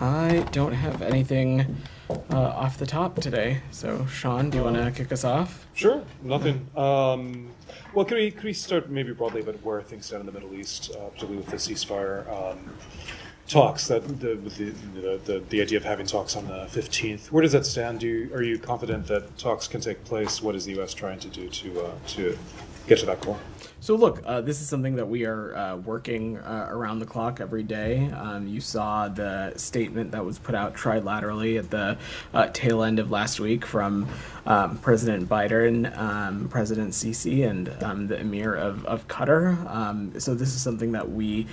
I don't have anything off the top today. So, Sean, do you want to kick us off? Sure, nothing. Well, could we start maybe broadly about where things stand in the Middle East, particularly with the ceasefire talks? That the idea of having talks on the 15th. Where does that stand? Are you confident that talks can take place? What is the U.S. trying to do to get to that goal? So look, this is something that we are working around the clock every day. You saw the statement that was put out trilaterally at the tail end of last week from President Biden, President Sisi, and the Emir of Qatar. So this is something that we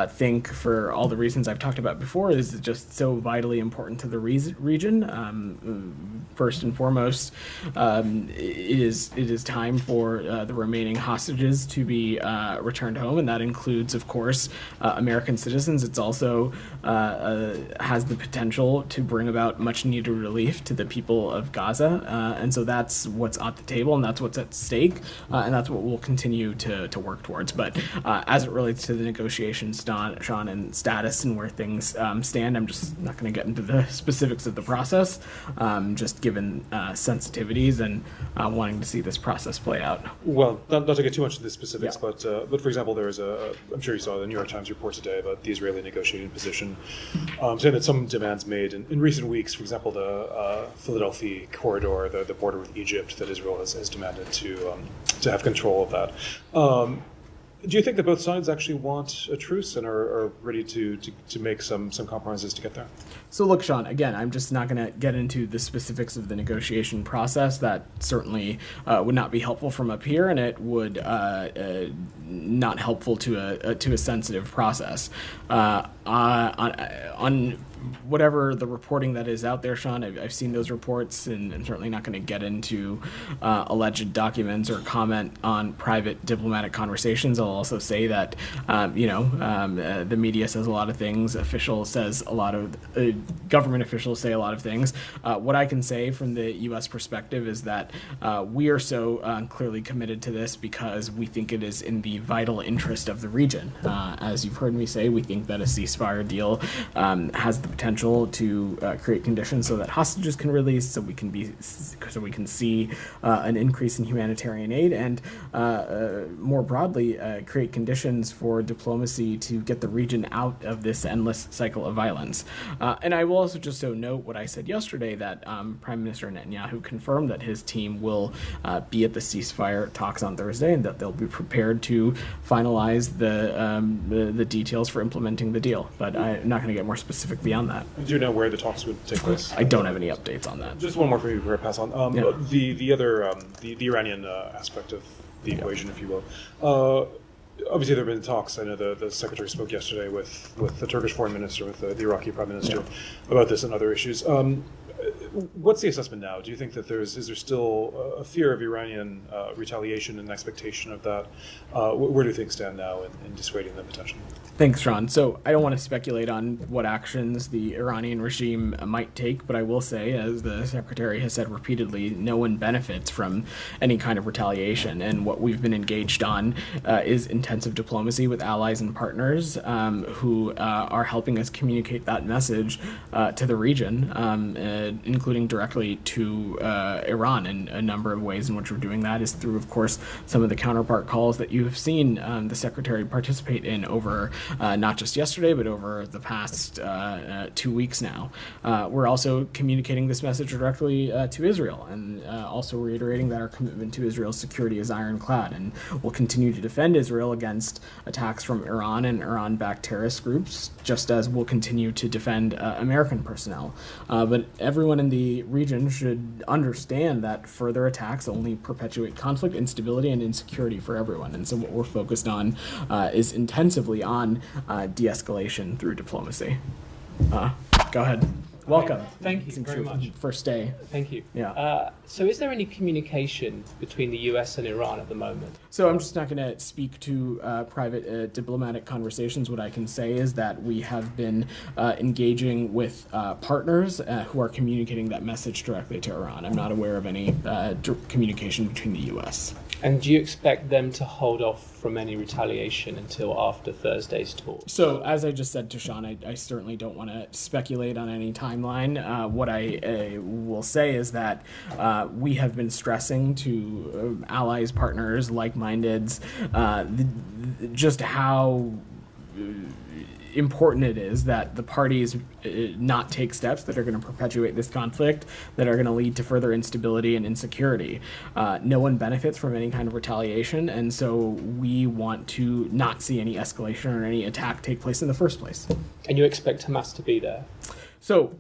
think, for all the reasons I've talked about before, is just so vitally important to the region. First and foremost, it is time for the remaining hostages to be returned home, and that includes, of course, American citizens. It's also has the potential to bring about much needed relief to the people of Gaza, and so that's what's at the table, and that's what's at stake, and that's what we'll continue to work towards. But as it relates to the negotiations, Sean, and status and where things stand, I'm just not going to get into the specifics of the process, just given sensitivities and wanting to see this process play out. Well, not to get too much into the specifics, Yeah. but for example, there is I'm sure you saw the New York Times report today about the Israeli negotiating position, saying that some demands made in recent weeks, for example, the Philadelphia corridor, the border with Egypt, that Israel has demanded to have control of that. Do you think that both sides actually want a truce and are ready to make some compromises to get there? So look, Sean, again, I'm just not going to get into the specifics of the negotiation process. That certainly would not be helpful from up here, and it would not helpful to a sensitive process. On whatever the reporting that is out there, Sean, I've seen those reports, and I'm certainly not going to get into alleged documents or comment on private diplomatic conversations. I'll also say that, the media says a lot of things, government officials say a lot of things. What I can say from the U.S. perspective is that we are so clearly committed to this because we think it is in the vital interest of the region. As you've heard me say, we think that a ceasefire deal has the potential to create conditions so that hostages can release, so we can see an increase in humanitarian aid, and more broadly create conditions for diplomacy to get the region out of this endless cycle of violence. And I will also just note what I said yesterday, that Prime Minister Netanyahu confirmed that his team will be at the ceasefire talks on Thursday, and that they'll be prepared to finalize the details for implementing the deal. But I'm not going to get more specific beyond that. Do you know where the talks would take place? I don't have any updates on that. Just one more for you before I pass on. Yeah. The other the Iranian aspect of the equation, if you will. Obviously, there have been talks. I know the secretary spoke yesterday with the Turkish foreign minister, with the Iraqi prime minister, about this and other issues. What's the assessment now? Do you think that is there still a fear of Iranian retaliation and expectation of that? Where do things stand now in dissuading them potentially? Thanks, Sean. So I don't want to speculate on what actions the Iranian regime might take, but I will say, as the secretary has said repeatedly, no one benefits from any kind of retaliation. And what we've been engaged on is intensive diplomacy with allies and partners who are helping us communicate that message to the region, including directly to Iran. And a number of ways in which we're doing that is through, of course, some of the counterpart calls that you have seen the secretary participate in over not just yesterday, but over the past 2 weeks now. We're also communicating this message directly to Israel, and also reiterating that our commitment to Israel's security is ironclad, and we'll continue to defend Israel against attacks from Iran and Iran-backed terrorist groups, just as we'll continue to defend American personnel. But everyone in the region should understand that further attacks only perpetuate conflict, instability, and insecurity for everyone. And so what we're focused on is intensively on de-escalation through diplomacy. Go ahead. Welcome. Thank you very much. First day. Thank you. Yeah. So is there any communication between the US and Iran at the moment? So I'm just not going to speak to private diplomatic conversations. What I can say is that we have been engaging with partners who are communicating that message directly to Iran. I'm not aware of any communication between the US. And do you expect them to hold off from any retaliation until after Thursday's talk? So, as I just said to Sean, I certainly don't want to speculate on any timeline. What I will say is that we have been stressing to allies, partners, like-mindeds, just how important it is that the parties not take steps that are going to perpetuate this conflict, that are going to lead to further instability and insecurity. No one benefits from any kind of retaliation, and so we want to not see any escalation or any attack take place in the first place. And you expect Hamas to be there? So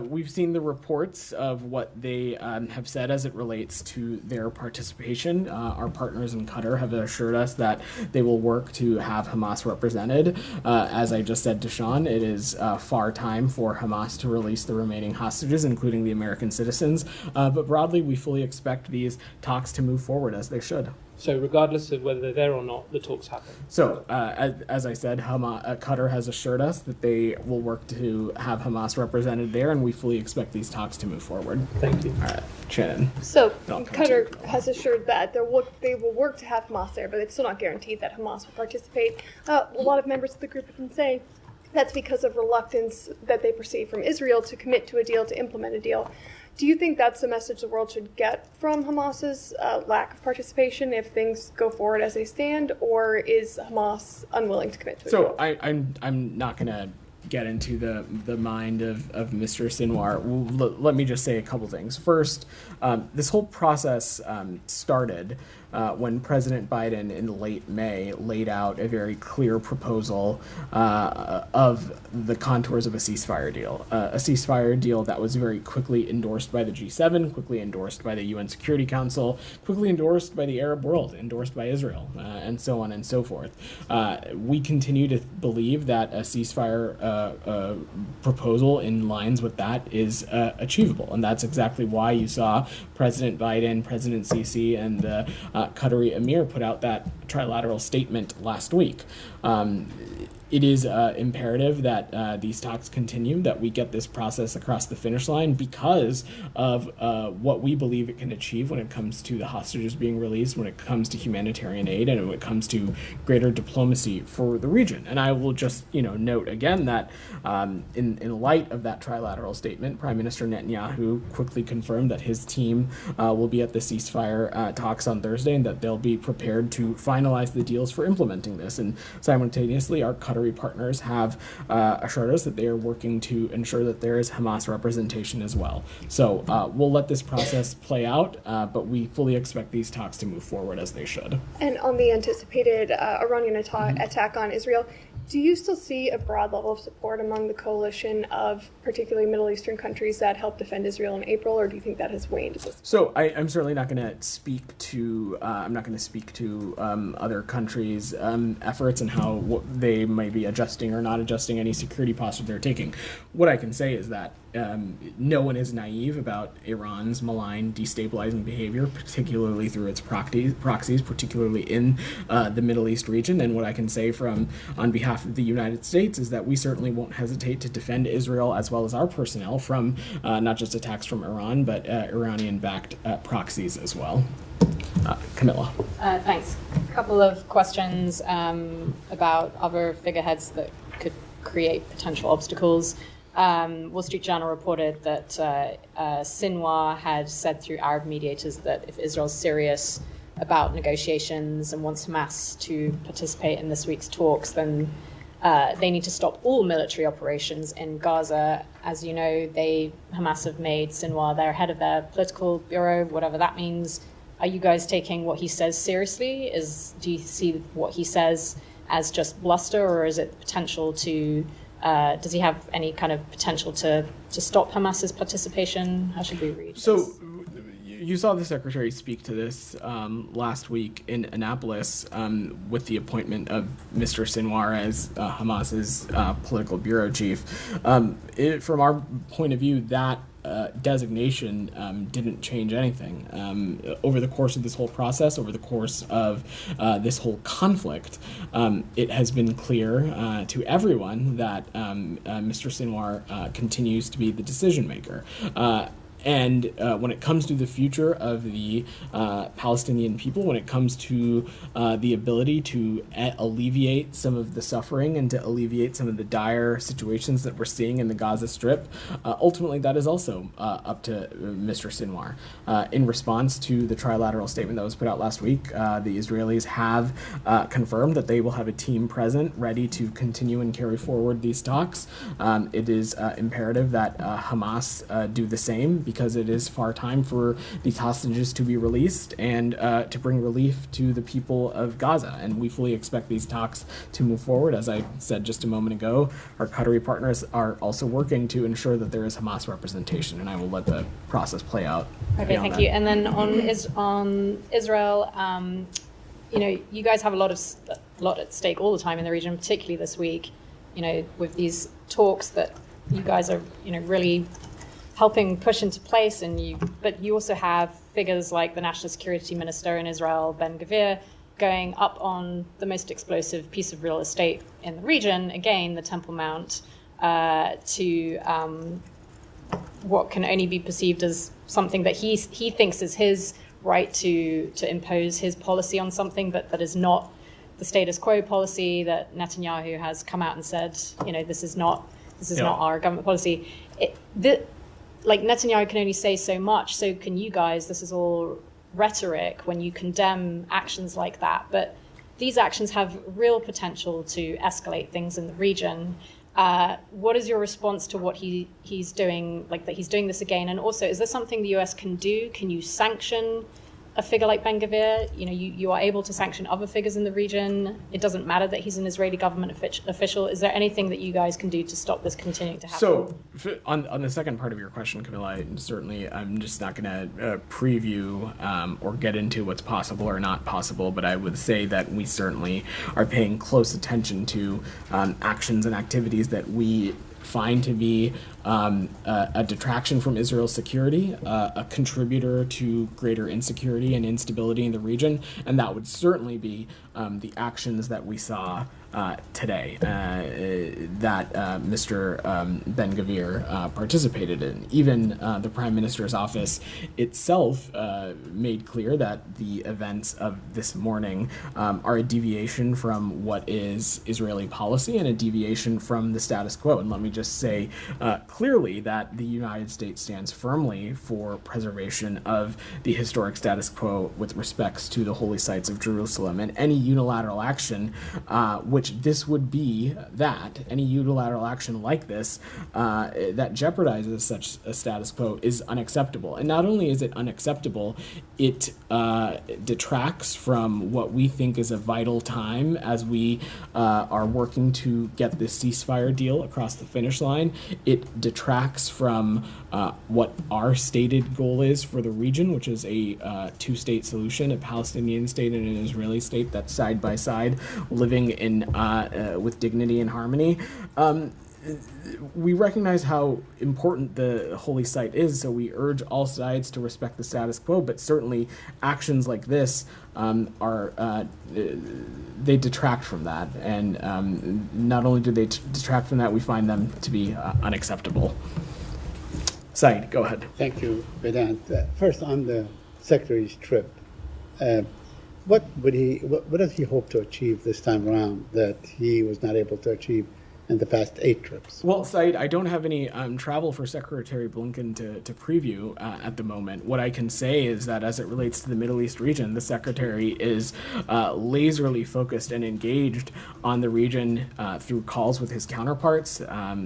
we've seen the reports of what they have said as it relates to their participation. Our partners in Qatar have assured us that they will work to have Hamas represented. As I just said to Sean, it is far time for Hamas to release the remaining hostages, including the American citizens. But broadly, we fully expect these talks to move forward as they should. So regardless of whether they're there or not, the talks happen. So, as I said, Qatar has assured us that they will work to have Hamas represented there, and we fully expect these talks to move forward. Thank you. All right, Shannon. So I'll come to Qatar has assured that they will work to have Hamas there, but it's still not guaranteed that Hamas will participate. A lot of members of the group have been saying that's because of reluctance that they perceive from Israel to commit to a deal, to implement a deal. Do you think that's the message the world should get from Hamas's lack of participation if things go forward as they stand, or is Hamas unwilling to commit to a deal? So I'm not going to get into the mind of Mr. Sinwar. Let me just say a couple things. First, this whole process started when President Biden in late May laid out a very clear proposal of the contours of a ceasefire deal. A ceasefire deal that was very quickly endorsed by the G7, quickly endorsed by the UN Security Council, quickly endorsed by the Arab world, endorsed by Israel, and so on and so forth. We continue to believe that a ceasefire proposal in lines with that is achievable, and that's exactly why you saw President Biden, President Sisi, and the Qatari Emir put out that trilateral statement last week. It is imperative that these talks continue, that we get this process across the finish line because of what we believe it can achieve when it comes to the hostages being released, when it comes to humanitarian aid, and when it comes to greater diplomacy for the region. And I will just note again that in light of that trilateral statement, Prime Minister Netanyahu quickly confirmed that his team will be at the ceasefire talks on Thursday and that they'll be prepared to finalize the deals for implementing this. And simultaneously, our Qatari partners have assured us that they are working to ensure that there is Hamas representation as well. So we'll let this process play out, but we fully expect these talks to move forward as they should. And on the anticipated Iranian attack on Israel, do you still see a broad level of support among the coalition of particularly Middle Eastern countries that helped defend Israel in April, or do you think that has waned at this point? So I'm certainly not going to speak to other countries' efforts and how they may be adjusting or not adjusting any security posture they're taking. What I can say is that no one is naive about Iran's malign, destabilizing behavior, particularly through its proxies, particularly in the Middle East region. And what I can say on behalf of the United States is that we certainly won't hesitate to defend Israel as well as our personnel from not just attacks from Iran, but Iranian-backed proxies as well. Camilla. Thanks. A couple of questions about other figureheads that could create potential obstacles. Wall Street Journal reported that Sinwar had said through Arab mediators that if Israel's serious about negotiations and wants Hamas to participate in this week's talks, then they need to stop all military operations in Gaza. As you know, Hamas have made Sinwar their head of their political bureau, whatever that means. Are you guys taking what he says seriously? Do you see what he says as just bluster, or is it potential to does he have any kind of potential to stop Hamas's participation? How should we read this? So you saw the secretary speak to this last week in Annapolis with the appointment of Mr. Sinwar as Hamas's political bureau chief. From our point of view, that designation didn't change anything. Over the course of this whole process, over the course of this whole conflict, it has been clear to everyone that Mr. Sinwar continues to be the decision maker. And when it comes to the future of the Palestinian people, when it comes to the ability to alleviate some of the suffering and to alleviate some of the dire situations that we're seeing in the Gaza Strip, ultimately that is also up to Mr. Sinwar. In response to the trilateral statement that was put out last week, the Israelis have confirmed that they will have a team present ready to continue and carry forward these talks. It is imperative that Hamas do the same, because it is far time for these hostages to be released and to bring relief to the people of Gaza. And we fully expect these talks to move forward. As I said just a moment ago, our Qatari partners are also working to ensure that there is Hamas representation, and I will let the process play out. Okay, thank you. And then on Israel, you guys have a lot at stake all the time in the region, particularly this week. With these talks that you guys are, really helping push into place, but you also have figures like the National Security Minister in Israel, Ben-Gvir, going up on the most explosive piece of real estate in the region, again, the Temple Mount, to what can only be perceived as something that he thinks is his right to impose his policy on something, but that is not the status quo policy, that Netanyahu has come out and said, this is not our government policy. Netanyahu can only say so much, so can you guys. This is all rhetoric when you condemn actions like that, but these actions have real potential to escalate things in the region. What is your response to what he's doing, that he's doing this again? And also, is there something the US can do? Can you sanction a figure like Ben-Gvir? You are able to sanction other figures in the region. It doesn't matter that he's an Israeli government official. Is there anything that you guys can do to stop this continuing to happen? So, on the second part of your question, Camilla, certainly I'm just not going to preview or get into what's possible or not possible, but I would say that we certainly are paying close attention to actions and activities that we find to be a detraction from Israel's security, a contributor to greater insecurity and instability in the region, and that would certainly be the actions that we saw today that Mr. Ben-Gvir participated in. Even the Prime Minister's office itself made clear that the events of this morning are a deviation from what is Israeli policy and a deviation from the status quo. And let me just say clearly that the United States stands firmly for preservation of the historic status quo with respects to the holy sites of Jerusalem, and any unilateral action which this would be, that any unilateral action like this that jeopardizes such a status quo is unacceptable. And not only is it unacceptable, it detracts from what we think is a vital time as we are working to get this ceasefire deal across the finish line. It detracts from what our stated goal is for the region, which is a two-state solution, a Palestinian state and an Israeli state that's side by side, living in with dignity and harmony. We recognize how important the holy site is, so we urge all sides to respect the status quo, but certainly actions like this they detract from that, and not only do they detract from that, we find them to be unacceptable. Said, go ahead. Thank you, Vedant. First, on the Secretary's trip, what does he hope to achieve this time around that he was not able to achieve in the past 8 trips? Well, Said, I don't have any travel for Secretary Blinken to preview at the moment. What I can say is that as it relates to the Middle East region, the Secretary is laserly focused and engaged on the region through calls with his counterparts,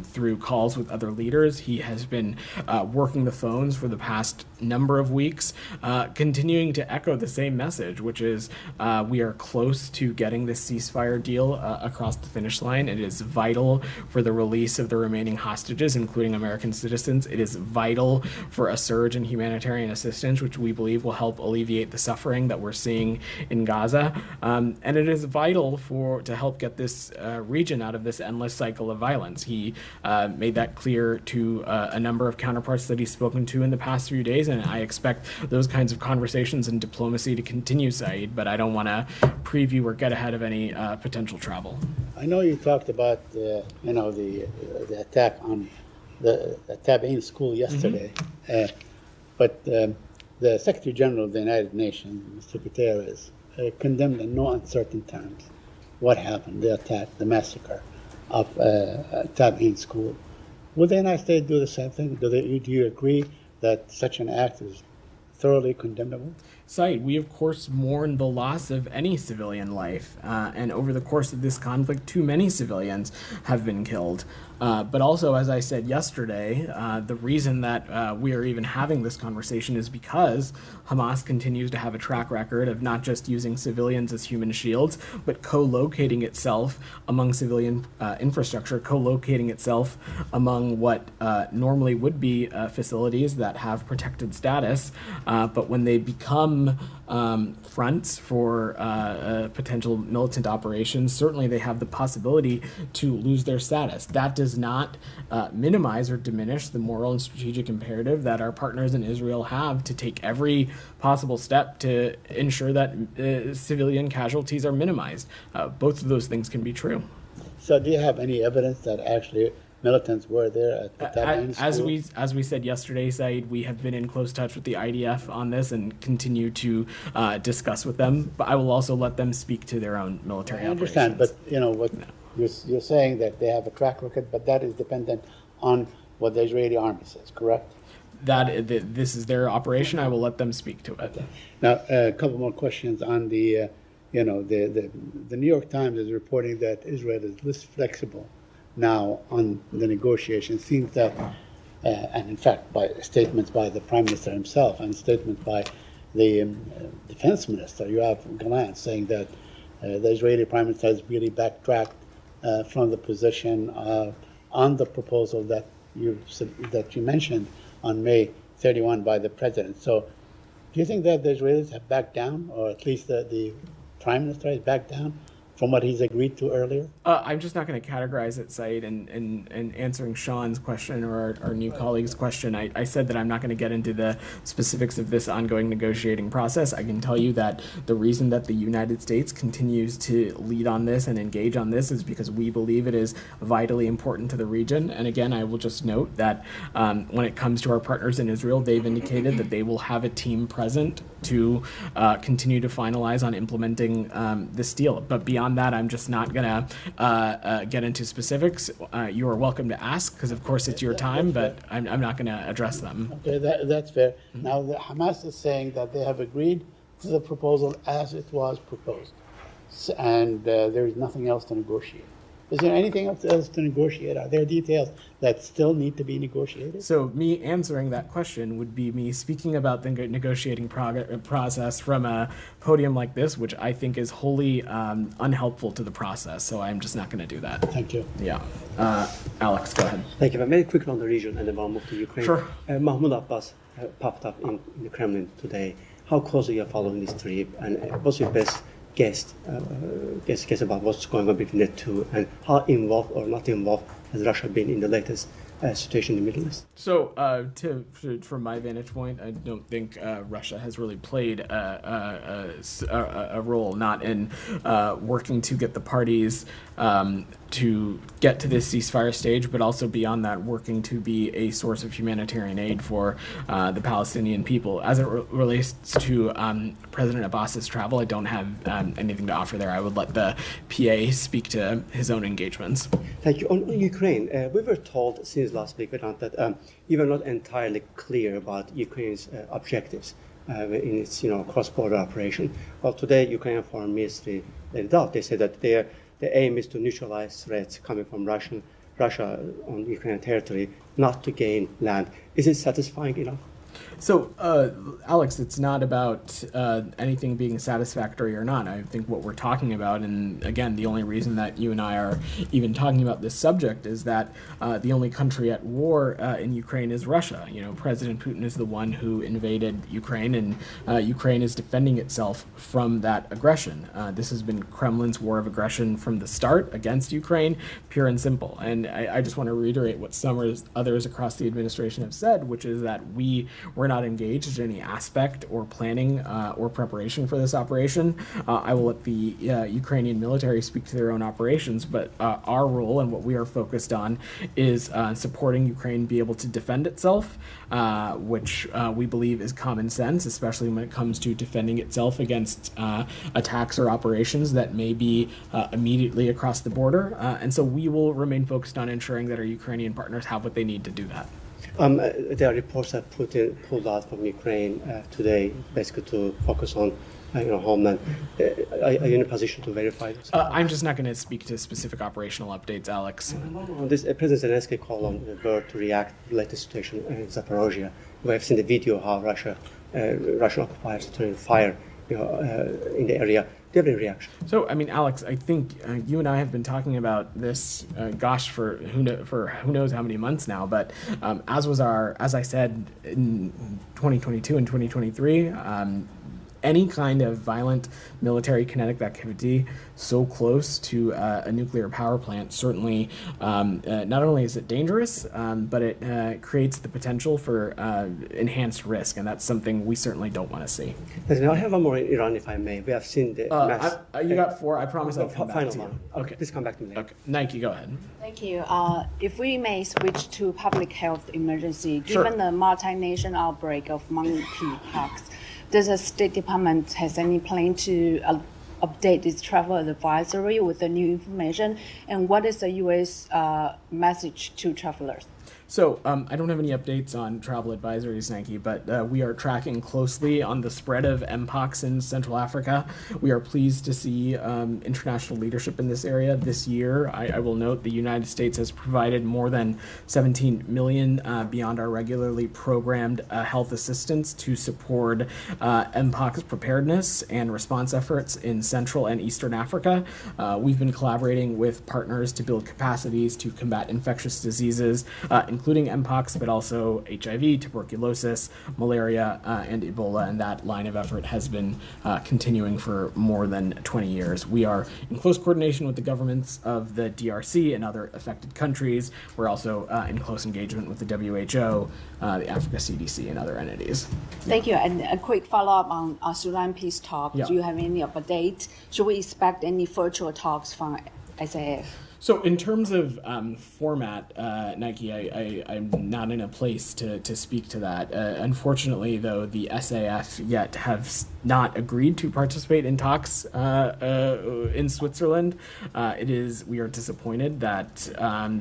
through calls with other leaders. He has been working the phones for the past number of weeks, continuing to echo the same message, which is we are close to getting this ceasefire deal across the finish line. It is vital for the release of the remaining hostages, including American citizens. It is vital for a surge in humanitarian assistance, which we believe will help alleviate the suffering that we're seeing in Gaza. And it is vital to help get this region out of this endless cycle of violence. He made that clear to a number of counterparts that he's spoken to in the past few days, and I expect those kinds of conversations and diplomacy to continue, Said, but I don't want to preview or get ahead of any potential travel. I know you talked about the attack on the Tabein school yesterday. But the Secretary General of the United Nations, Mr. Guterres, condemned in no uncertain terms what happened, the attack, the massacre of Tabi'in school. Will the United States do the same thing? Do you agree that such an act is thoroughly condemnable? Said, we of course mourn the loss of any civilian life, and over the course of this conflict, too many civilians have been killed. But also, as I said yesterday, the reason that we are even having this conversation is because Hamas continues to have a track record of not just using civilians as human shields, but co-locating itself among civilian infrastructure, co-locating itself among what normally would be facilities that have protected status, but when they become fronts for potential militant operations, certainly they have the possibility to lose their status. That does not minimize or diminish the moral and strategic imperative that our partners in Israel have to take every possible step to ensure that civilian casualties are minimized. Both of those things can be true. So do you have any evidence that actually militants were there at the Tabi'in school? As we said yesterday, Said, we have been in close touch with the IDF on this and continue to discuss with them. But I will also let them speak to their own military operations. I understand, but what you're saying that they have a track record, but that is dependent on what the Israeli army says, correct? This is their operation. I will let them speak to it. Now, a couple more questions on the New York Times is reporting that Israel is less flexible now on the negotiations. Seems that, and in fact, by statements by the Prime Minister himself and statements by the Defense Minister, Yoav Gallant, saying that the Israeli Prime Minister has really backtracked from the position on the proposal that you mentioned on May 31 by the President. So do you think that the Israelis have backed down, or at least the Prime Minister has backed down from what he's agreed to earlier? I'm just not going to categorize it, Said, and answering Sean's question or our new colleague's question. I said that I'm not going to get into the specifics of this ongoing negotiating process. I can tell you that the reason that the United States continues to lead on this and engage on this is because we believe it is vitally important to the region. And again, I will just note that when it comes to our partners in Israel, they've indicated that they will have a team present to continue to finalize on implementing this deal. But beyond that, I'm just not going to get into specifics. You are welcome to ask, because of course it's your time, but I'm not going to address them. Okay, that's fair. Now, the Hamas is saying that they have agreed to the proposal as it was proposed, and there is nothing else to negotiate. Is there anything else to negotiate? Are there details that still need to be negotiated? So me answering that question would be me speaking about the negotiating process from a podium like this, which I think is wholly unhelpful to the process. So I'm just not going to do that. Thank you. Yeah. Alex, go ahead. Thank you. Very quickly on the region, and then I'll move to Ukraine. Sure. Mahmoud Abbas popped up in the Kremlin today. How closely are you following this trip, and what's your best guess about what's going on between the two, and how involved or not involved has Russia been in the latest situation in the Middle East? So, from my vantage point, I don't think Russia has really played a role, not in working to get the parties to get to this ceasefire stage, but also beyond that, working to be a source of humanitarian aid for the Palestinian people. As it relates to President Abbas's travel, I don't have anything to offer there. I would let the PA speak to his own engagements. Thank you. On Ukraine, we were told since last week, Vedant, that you were not entirely clear about Ukraine's objectives in its cross-border operation. Well, today, Ukrainian Foreign Ministry laid it out. They said that the aim is to neutralize threats coming from Russia on Ukrainian territory, not to gain land. Is it satisfying enough? So, Alex, it's not about anything being satisfactory or not. I think what we're talking about, and again, the only reason that you and I are even talking about this subject is that the only country at war in Ukraine is Russia. President Putin is the one who invaded Ukraine, and Ukraine is defending itself from that aggression. This has been Kremlin's war of aggression from the start against Ukraine, pure and simple. And I just want to reiterate what some others across the administration have said, which is that we we're not engaged in any aspect or planning or preparation for this operation. I will let the Ukrainian military speak to their own operations, but our role and what we are focused on is supporting Ukraine be able to defend itself, which we believe is common sense, especially when it comes to defending itself against attacks or operations that may be immediately across the border. And so we will remain focused on ensuring that our Ukrainian partners have what they need to do that. There are reports that Putin pulled out from Ukraine today, basically to focus on homeland. Are you in a position to verify this? I'm just not going to speak to specific operational updates, Alex. On this, President Zelensky called on the bird to react to the latest situation in Zaporozhye. We have seen the video how Russian occupiers are turning fire in the area. Do you have any reaction? So, I mean, Alex, I think you and I have been talking about this, for who knows how many months now. But as I said in 2022 and 2023, any kind of violent military kinetic activity so close to a nuclear power plant certainly not only is it dangerous, but it creates the potential for enhanced risk, and that's something we certainly don't want to see. Listen, I have one more in Iran, if I may. We have seen the mass. You got 4. I promise I'll come back final to you. one. Okay, please come back to me later. Okay, Nike, go ahead. Thank you. If we may switch to public health emergency, Sure. given the multinational outbreak of monkeypox, does the State Department has any plan to update its travel advisory with the new information? And what is the U.S. Message to travelers? So I don't have any updates on travel advisories, Nike, but we are tracking closely on the spread of Mpox in Central Africa. We are pleased to see international leadership in this area this year. I will note the United States has provided more than $17 million beyond our regularly programmed health assistance to support Mpox preparedness and response efforts in Central and Eastern Africa. We've been collaborating with partners to build capacities to combat infectious diseases, including Mpox, but also HIV, tuberculosis, malaria, and Ebola, and that line of effort has been continuing for more than 20 years. We are in close coordination with the governments of the DRC and other affected countries. We're also in close engagement with the WHO, the Africa CDC, and other entities. Thank you. And a quick follow-up on Sudan peace talk. Yeah. Do you have any updates? Should we expect any virtual talks from SAF? So in terms of format, Nike, I'm not in a place to speak to that. Unfortunately, though, the SAF yet have not agreed to participate in talks in Switzerland. We are disappointed that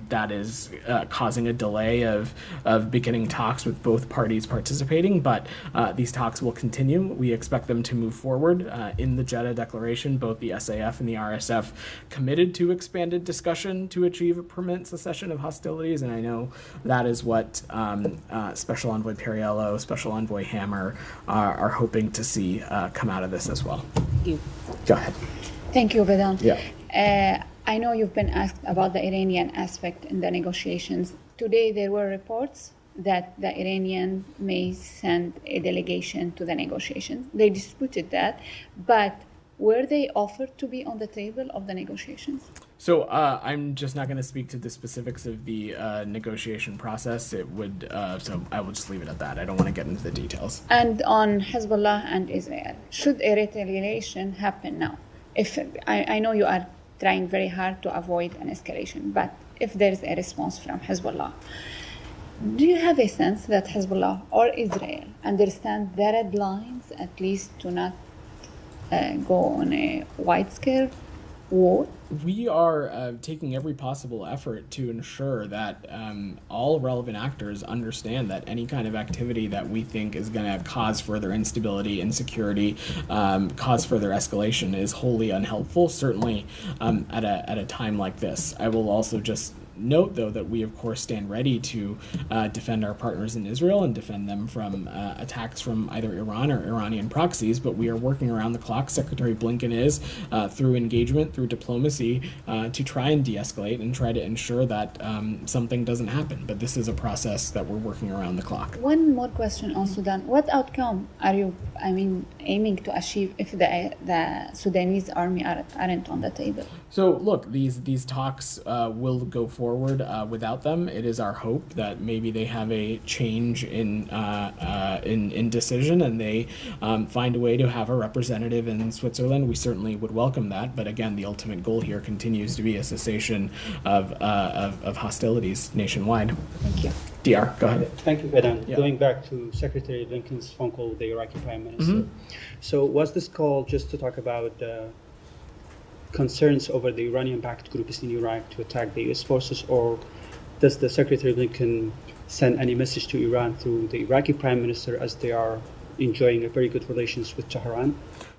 that is causing a delay of beginning talks with both parties participating, but these talks will continue. We expect them to move forward. In the Jeddah Declaration, both the SAF and the RSF committed to expanded discussion to achieve a permanent cessation of hostilities, and I know that is what Special Envoy Perriello, Special Envoy Hammer are hoping to see come out of this as well. Thank you. Go ahead. Thank you, Vedant. Yeah. I know you've been asked about the Iranian aspect in the negotiations. Today there were reports that the Iranian may send a delegation to the negotiations. They disputed that, but were they offered to be on the table of the negotiations? So I'm just not going to speak to the specifics of the negotiation process. It would so I will just leave it at that. I don't want to get into the details. And on Hezbollah and Israel, should a retaliation happen now? If I know you are trying very hard to avoid an escalation, but if there is a response from Hezbollah, do you have a sense that Hezbollah or Israel understand the red lines, at least to not go on a wide-scale war? We are taking every possible effort to ensure that all relevant actors understand that any kind of activity that we think is going to cause further instability, insecurity, cause further escalation is wholly unhelpful, certainly at a time like this. I will also just note, though, that we, of course, stand ready to defend our partners in Israel and defend them from attacks from either Iran or Iranian proxies, but we are working around the clock. Secretary Blinken is, through engagement, through diplomacy, to try and de-escalate and try to ensure that something doesn't happen. But this is a process that we're working around the clock. One more question on Sudan. What outcome are you, aiming to achieve if the Sudanese army aren't on the table? So, look, these talks will go forward forward without them. It is our hope that maybe they have a change in decision and they find a way to have a representative in Switzerland. We certainly would welcome that. But again, the ultimate goal here continues to be a cessation of hostilities nationwide. Thank you. DR, go ahead. Thank you, Vedan. Yeah. Going back to Secretary Blinken's phone call with the Iraqi Prime Minister. So was this call just to talk about concerns over the Iranian-backed groups in Iraq to attack the U.S. forces, or does the Secretary Blinken send any message to Iran through the Iraqi Prime Minister as they are enjoying a very good relations with Tehran?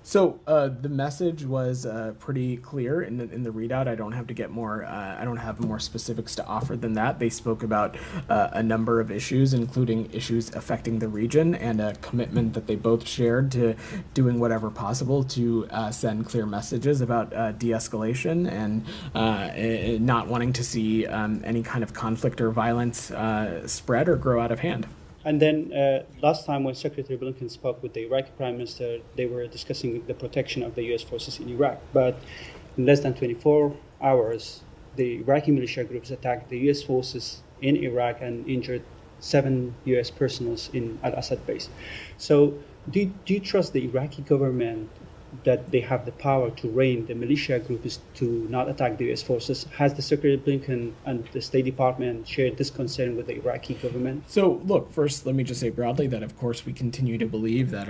So the message was pretty clear in the readout. I don't have to get more. I don't have more specifics to offer than that. They spoke about a number of issues, including issues affecting the region, and a commitment that they both shared to doing whatever possible to send clear messages about de-escalation and not wanting to see any kind of conflict or violence spread or grow out of hand. And then last time when Secretary Blinken spoke with the Iraqi Prime Minister, they were discussing the protection of the U.S. forces in Iraq. But in less than 24 hours, the Iraqi militia groups attacked the U.S. forces in Iraq and injured 7 U.S. personnel in Al-Assad base. So do you trust the Iraqi government that they have the power to rein the militia groups to not attack the U.S. forces? Has the Secretary Blinken and the State Department shared this concern with the Iraqi government? So, look, first, let me just say broadly that, of course, we continue to believe that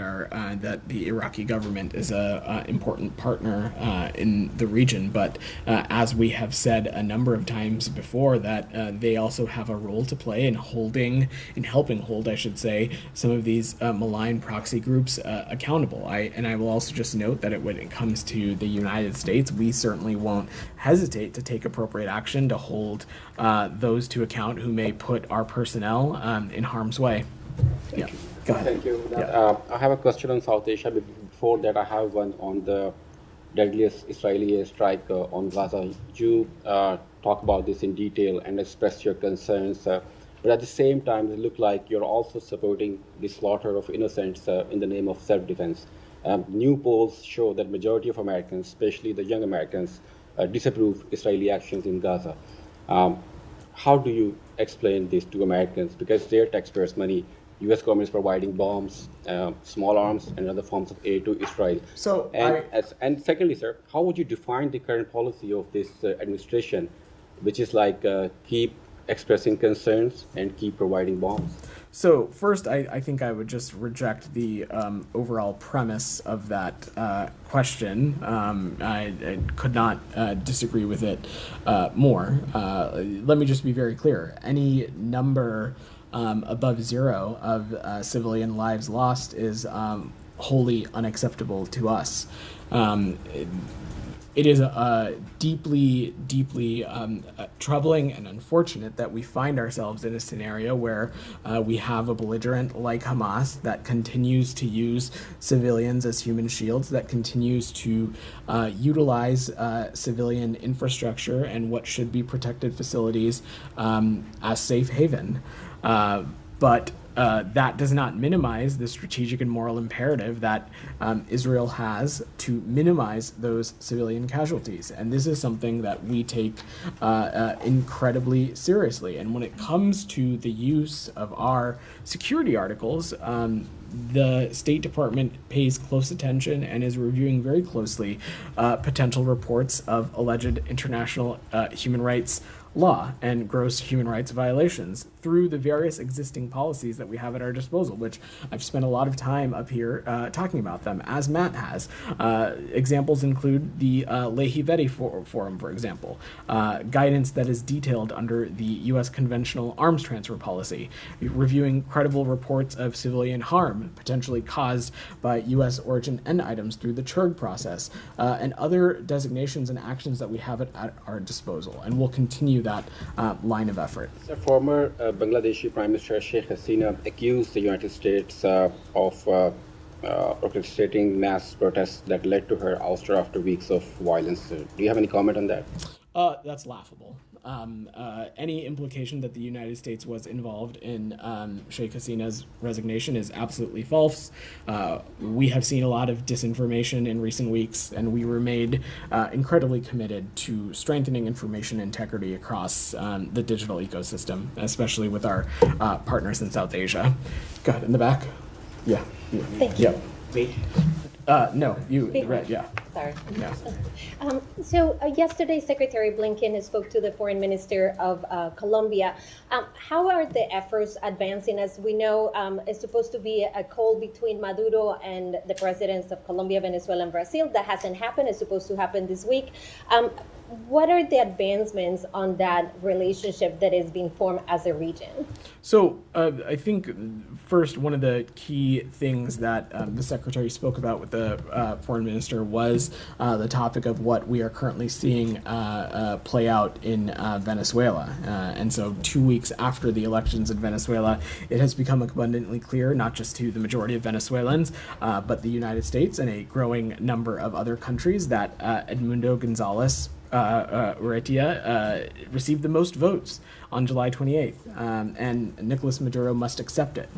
that the Iraqi government is a important partner in the region. But as we have said a number of times before, that they also have a role to play in helping hold, I should say, some of these malign proxy groups accountable. I will also just note that when it comes to the United States, we certainly won't hesitate to take appropriate action to hold those to account who may put our personnel in harm's way. Yeah, go ahead. Thank you. Yeah. I have a question on South Asia. But before that, I have one on the deadliest Israeli airstrike on Gaza. You talk about this in detail and express your concerns. But at the same time, it looks like you're also supporting the slaughter of innocents in the name of self-defense. New polls show that majority of Americans, especially the young Americans, disapprove Israeli actions in Gaza. How do you explain this to Americans? Because their taxpayers' money, U.S. government is providing bombs, small arms, and other forms of aid to Israel. So, and secondly, sir, how would you define the current policy of this administration, which is like keep expressing concerns and keep providing bombs? So first, I think I would just reject the overall premise of that question. I could not disagree with it more. Let me just be very clear. Any number above 0 of civilian lives lost is wholly unacceptable to us. It is deeply, deeply troubling and unfortunate that we find ourselves in a scenario where we have a belligerent like Hamas that continues to use civilians as human shields, that continues to utilize civilian infrastructure and what should be protected facilities as safe haven. But that does not minimize the strategic and moral imperative that Israel has to minimize those civilian casualties. And this is something that we take incredibly seriously. And when it comes to the use of our security articles, the State Department pays close attention and is reviewing very closely potential reports of alleged international human rights law and gross human rights violations through the various existing policies that we have at our disposal, which I've spent a lot of time up here talking about them, as Matt has. Examples include the Lehi-Veti Forum, for example, guidance that is detailed under the U.S. conventional arms transfer policy, reviewing credible reports of civilian harm potentially caused by U.S. origin end items through the CHURG process, and other designations and actions that we have at our disposal. And we'll continue that line of effort. The former Bangladeshi Prime Minister Sheikh Hasina accused the United States of orchestrating mass protests that led to her ouster after weeks of violence. Do you have any comment on that? That's laughable. any implication that the United States was involved in Sheikh Hasina's resignation is absolutely false. We have seen a lot of disinformation in recent weeks, and we remain incredibly committed to strengthening information integrity across the digital ecosystem, especially with our partners in South Asia. Go ahead, in the back. Yeah. Thank you. No, you, right, yeah. Sorry. Yeah. Yesterday, Secretary Blinken spoke to the foreign minister of Colombia. How are the efforts advancing? As we know, it's supposed to be a call between Maduro and the presidents of Colombia, Venezuela, and Brazil. That hasn't happened. It's supposed to happen this week. What are the advancements on that relationship that is being formed as a region? So I think first, one of the key things that the Secretary spoke about with the Foreign Minister was the topic of what we are currently seeing play out in Venezuela. And so 2 weeks after the elections in Venezuela, it has become abundantly clear, not just to the majority of Venezuelans, but the United States and a growing number of other countries, that Edmundo Gonzalez Urrutia received the most votes on July 28th, and Nicolas Maduro must accept it.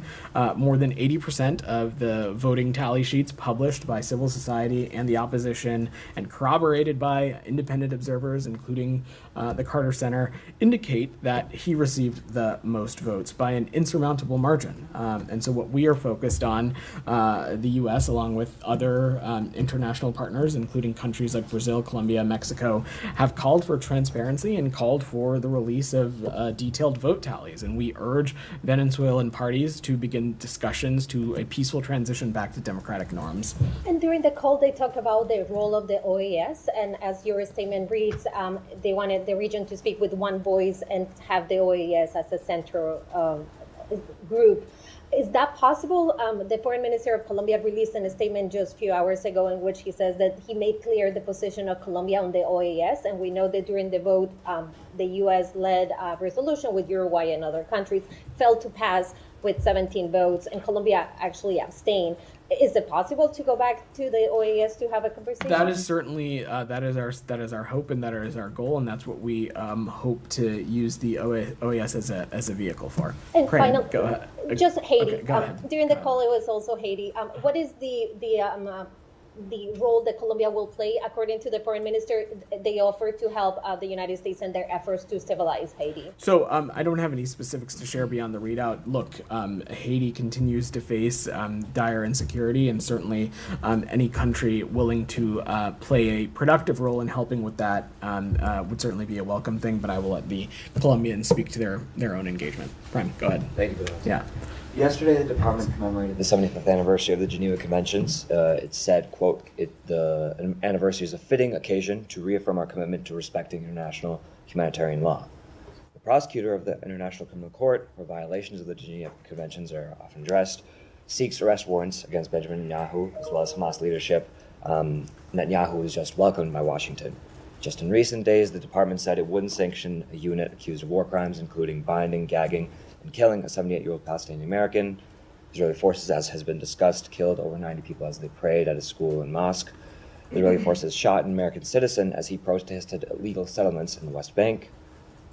More than 80% of the voting tally sheets published by civil society and the opposition and corroborated by independent observers, including the Carter Center, indicate that he received the most votes by an insurmountable margin. And so what we are focused on, the U.S., along with other international partners, including countries like Brazil, Colombia, Mexico, have called for transparency and called for the release of detailed vote tallies. And we urge Venezuelan parties to begin discussions to a peaceful transition back to democratic norms. And during the call, they talked about the role of the OAS. And as your statement reads, they wanted the region to speak with one voice and have the OAS as a central group. Is that possible? The foreign minister of Colombia released a statement just a few hours ago in which he says that he made clear the position of Colombia on the OAS. And we know that during the vote, the U.S.-led resolution with Uruguay and other countries failed to pass with 17 votes, and Colombia actually abstained. Is it possible to go back to the OAS to have a conversation? That is certainly that is our hope, and that is our goal, and that's what we hope to use the OAS as a vehicle for. And finally, go ahead. Just Haiti. Okay, go ahead. During the call, it was also Haiti. What is the role that Colombia will play? According to the foreign minister, they offer to help the United States in their efforts to stabilize Haiti. So I don't have any specifics to share beyond the readout. Look, Haiti continues to face dire insecurity, and certainly any country willing to play a productive role in helping with that would certainly be a welcome thing, but I will let the Colombians speak to their own engagement. Prime, go ahead. Thank you. Yeah. Yesterday, the department commemorated the 75th anniversary of the Geneva Conventions. It said, quote, the anniversary is a fitting occasion to reaffirm our commitment to respecting international humanitarian law. The prosecutor of the International Criminal Court, where violations of the Geneva Conventions are often addressed, seeks arrest warrants against Benjamin Netanyahu, as well as Hamas leadership. Netanyahu was just welcomed by Washington. Just in recent days, the department said it wouldn't sanction a unit accused of war crimes, including binding, gagging, and killing a 78-year-old Palestinian American. Israeli forces, as has been discussed, killed over 90 people as they prayed at a school and mosque. Israeli forces shot an American citizen as he protested illegal settlements in the West Bank.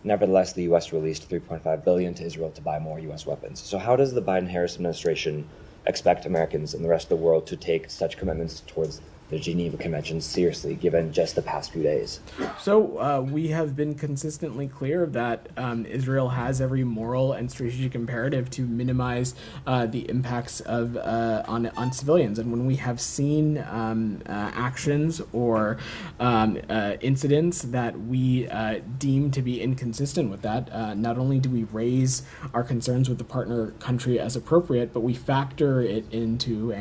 Nevertheless, the U.S. released $3.5 billion to Israel to buy more U.S. weapons. So how does the Biden-Harris administration expect Americans and the rest of the world to take such commitments towards the Geneva Conventions seriously, given just the past few days? So we have been consistently clear that Israel has every moral and strategic imperative to minimize the impacts of on civilians. And when we have seen actions or incidents that we deem to be inconsistent with that, not only do we raise our concerns with the partner country as appropriate, but we factor it into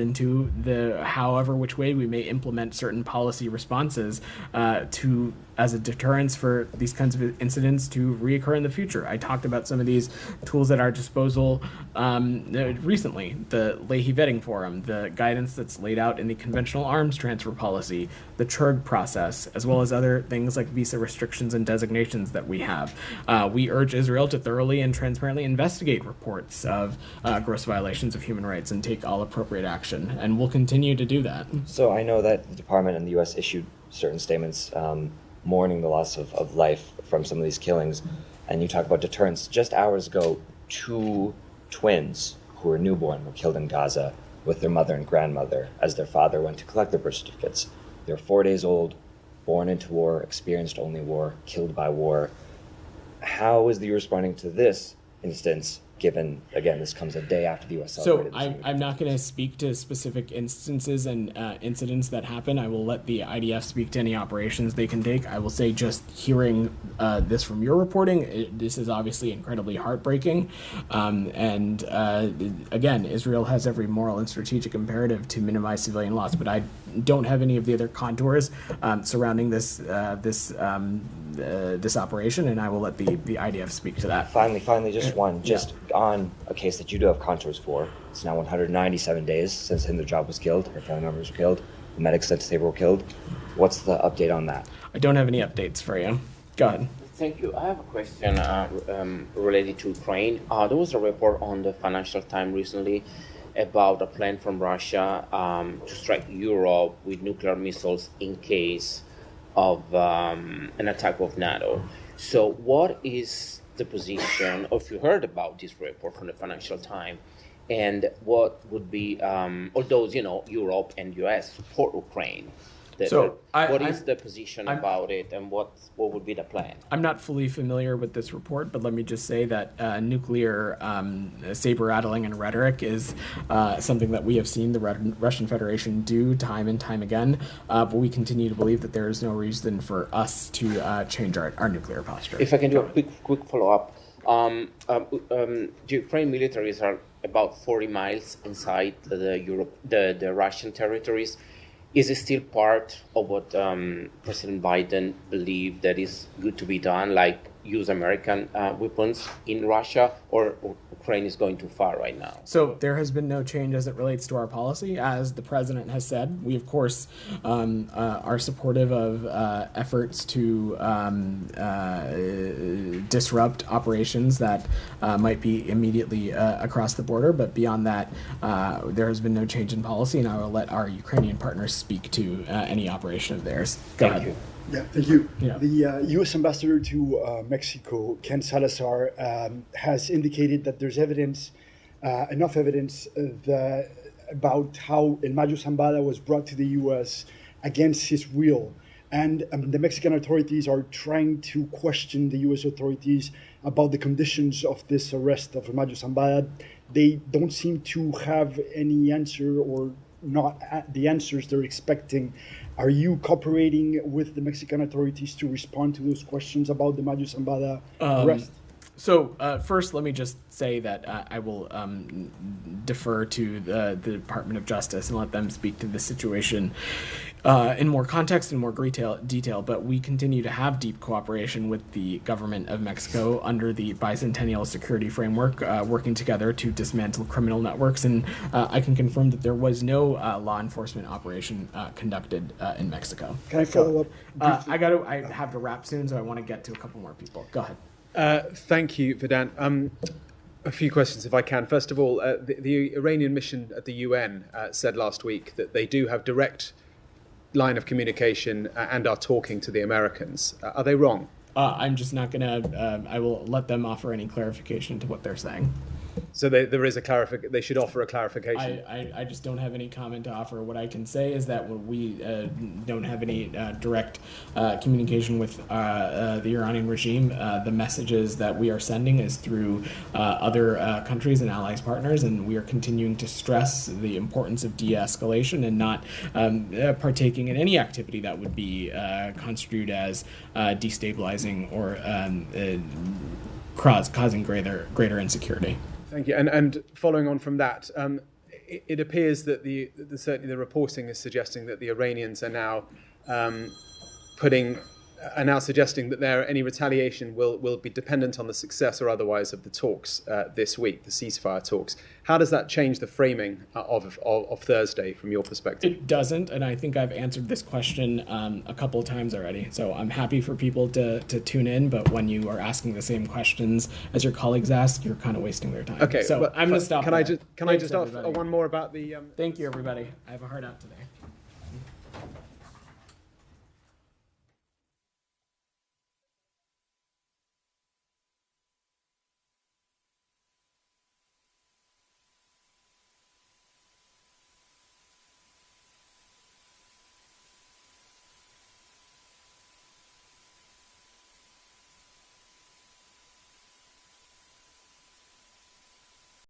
into the however which way we may implement certain policy responses as a deterrence for these kinds of incidents to reoccur in the future. I talked about some of these tools at our disposal recently, the Leahy Vetting Forum, the guidance that's laid out in the conventional arms transfer policy, the CHURG process, as well as other things like visa restrictions and designations that we have. We urge Israel to thoroughly and transparently investigate reports of gross violations of human rights and take all appropriate action, and we'll continue to do that. So I know that the department and the U.S. issued certain statements mourning the loss of life from some of these killings. And you talk about deterrence. Just hours ago, 2 twins who were newborn were killed in Gaza with their mother and grandmother as their father went to collect their birth certificates. They're 4 days old, born into war, experienced only war, killed by war. How is the EU responding to this instance, given, again, this comes a day after the U.S. celebrated? So I'm not going to speak to specific instances and incidents that happen. I will let the IDF speak to any operations they can take. I will say, just hearing this from your reporting, this is obviously incredibly heartbreaking. Again, Israel has every moral and strategic imperative to minimize civilian loss, but I don't have any of the other contours surrounding this operation, and I will let the IDF speak to that. Finally, just one. On a case that you do have contours for. It's now 197 days since Hindu was killed, her family members were killed, the medics that they were killed. What's the update on that? I don't have any updates for you. Go ahead. Thank you. I have a question related to Ukraine. There was a report on the Financial Times recently about a plan from Russia to strike Europe with nuclear missiles in case of an attack of NATO. So what is the position, or if you heard about this report from the Financial Times, and what would be, although, Europe and US support Ukraine, what is the position about it, and what would be the plan? I'm not fully familiar with this report, but let me just say that nuclear saber-rattling and rhetoric is something that we have seen the Russian Federation do time and time again, but we continue to believe that there is no reason for us to change our nuclear posture. If I can do a quick follow-up. The Ukraine militaries are about 40 miles inside the Russian territories. Is it still part of what President Biden believed that is good to be done, like use American weapons in Russia, or Ukraine is going too far right now? So there has been no change as it relates to our policy. As the president has said, we, of course, are supportive of efforts to disrupt operations that might be immediately across the border. But beyond that, there has been no change in policy, and I will let our Ukrainian partners speak to any operation of theirs. Go ahead. You. Yeah, thank you. Yeah. The U.S. ambassador to Mexico, Ken Salazar, has indicated that there's evidence, enough evidence, about how El Mayo Zambada was brought to the U.S. against his will. And the Mexican authorities are trying to question the U.S. authorities about the conditions of this arrest of El Mayo Zambada. They don't seem to have any answer, or not the answers they're expecting. Are you cooperating with the Mexican authorities to respond to those questions about the Mayo Zambada arrest? So first, let me just say that I will defer to the Department of Justice and let them speak to the situation in more context and more detail. But we continue to have deep cooperation with the government of Mexico under the Bicentennial Security Framework, working together to dismantle criminal networks. And I can confirm that there was no law enforcement operation conducted in Mexico. Can I follow up? I have to wrap soon, so I want to get to a couple more people. Go ahead. Thank you, Vedant. A few questions, if I can. First of all, the Iranian mission at the UN said last week that they do have direct line of communication and are talking to the Americans. Are they wrong? I'm just not going to, I will let them offer any clarification to what they're saying. So there is they should offer a clarification. I just don't have any comment to offer. What I can say is that we don't have any direct communication with the Iranian regime. The messages that we are sending is through other countries and allies partners, and we are continuing to stress the importance of de-escalation and not partaking in any activity that would be construed as destabilizing or causing greater insecurity. Thank you. And following on from that, it appears that certainly the reporting is suggesting that the Iranians are now suggesting that any retaliation will be dependent on the success or otherwise of the talks this week, the ceasefire talks. How does that change the framing of Thursday from your perspective? It doesn't, and I think I've answered this question a couple of times already. So I'm happy for people to tune in, but when you are asking the same questions as your colleagues ask, you're kind of wasting their time. Okay, so I'm going to stop. Can I just ask one more about the? Thank you, everybody. I have a hard out today.